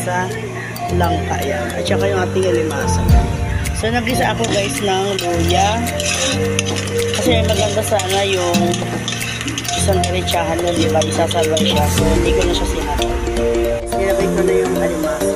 sa langka yan. At saka yung ating alimasa. So, nagisa ako guys ng luya. Kasi maganda sana yung isang diretsahan nun, diba? Isasabay siya. So, hindi ko na siya sinabay. Sinabay ko na yung alimasa.